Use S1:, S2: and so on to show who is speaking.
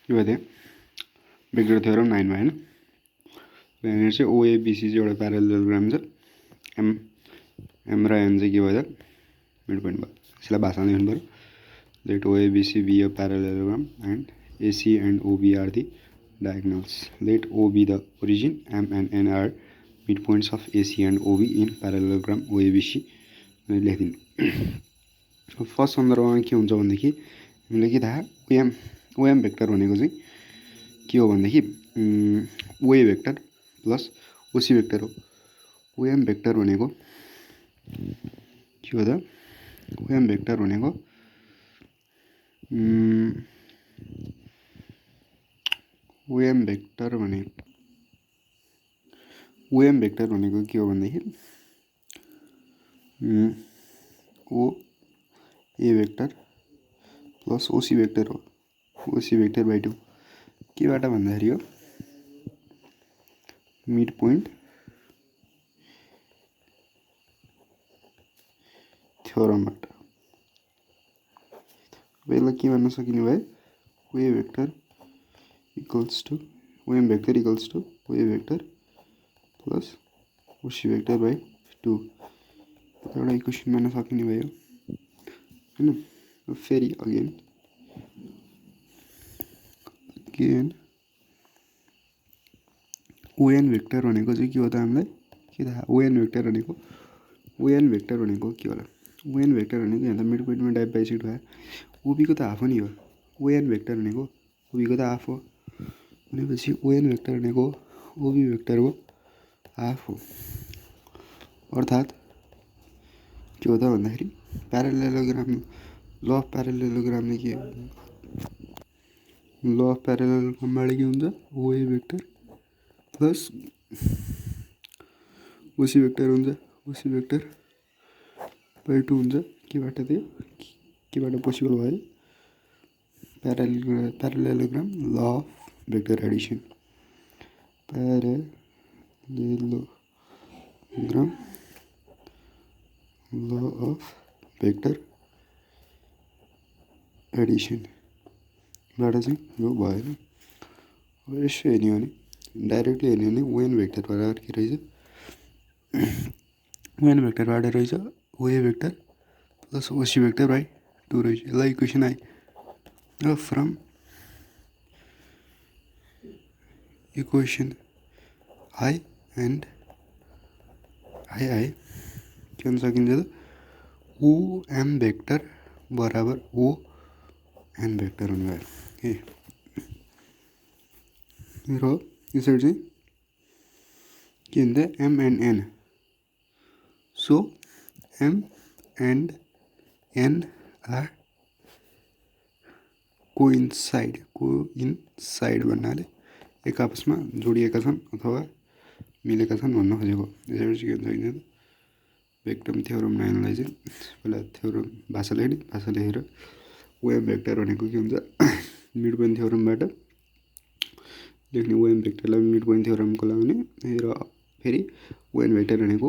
S1: के भयो vector theorem 9 मा हैन यहाँनिर चाहिँ ओएबीसी चाहिँ एउटा प्यारालेलोग्राम छ एम र एन चाहिँ के भयो मिड पोइन्ट भयो यसलाई भाषामा लेख्नु पर्यो let OABC be a parallelogram and AC and OB are the diagonals. Let O be the origin, M and N are midpoints of AC and OB in parallelogram OABC. लेखिदिनु first सन्दर्भमा के हुन्छ भन्देखि हामीले के थाहा ओएम भेक्टर भनेको चाहिँ के हो भन्देखि ओए भेक्टर प्लस ओसी भेक्टर हो ओएम भेक्टर भनेको के हो त ओएम भेक्टर भनेको ओएम भेक्टर भनेको के हो भन्दाखेरि ओ ए भेक्टर प्लस ओसी भेक्टर हो ओसी भेक्टर बाइ 2 केबाट भन्दाखेरि हो मिड पोइन्ट थ्योरमबाट यसलाई के भन्न सकिने भयो OA vector equals to OM vector equals to OA vector plus ओसी भेक्टर बाइ 2 एउटा इक्वेसन भन्न सकिने भयो हैन फेरि अगेन ओएन भेक्टर भनेको चाहिँ के हो त हामीलाई के थाहा ओएन भेक्टर भनेको के होला ओएन भेक्टर भनेको यहाँ त मिड पोइन्टमा डाइभ बाइसेक्ट भयो ओबी को त हाफ हो नि हो ओएन भेक्टर भनेको ओबी को त हाफ हो भनेपछि ओएन भेक्टर भनेको ओबी भेक्टरको हाफ हो अर्थात् के हो त भन्दाखेरि प्यारालेलोग्राम ल अफ प्यारालेलोग्रामले के ल अफ प्यारालेलोग्रामबाट के हुन्छ ओए भेक्टर प्लस ओसी भेक्टर हुन्छ ओसी भेक्टर बाइ 2 हुन्छ केबाट पोसिबल भयो प्यारालेलोग्राम law of vector Edison प्यारालेलोग्राम law of vector Edison बाट चाहिँ यो भएन अब यसो हेर्ने हो भने डाइरेक्टली हेर्ने हो भने ओएन भेक्टरबाट के रहेछ ओएन भेक्टरबाट रहेछ ओए भेक्टर प्लस ओसी भेक्टर बाइ 2 रहेछ यसलाई इक्वेसन आयो from equation I and I के भन्न सकिन्छ त ओएम भेक्टर बराबर ओ एन भेक्टर हुने भयो र यसरी चाहिँ के हुन्छ M and N so M and N are coincide भन्नाले एक आपसमा जोडिएका छन् अथवा मिलेका छन् भन्न खोजेको यसरी चाहिँ के हुन्छ त भेक्टम थ्योरम 9 लाई चाहिँ पहिला थ्योरम भाषा लेखेर ओएम भेक्टर भनेको के हुन्छ मिड पोइन्ट थ्योरमबाट लेख्ने ओएम भेक्टरलाई मिड पोइन्ट थ्योरमको लगाउने र फेरि ओएन भेक्टर भनेको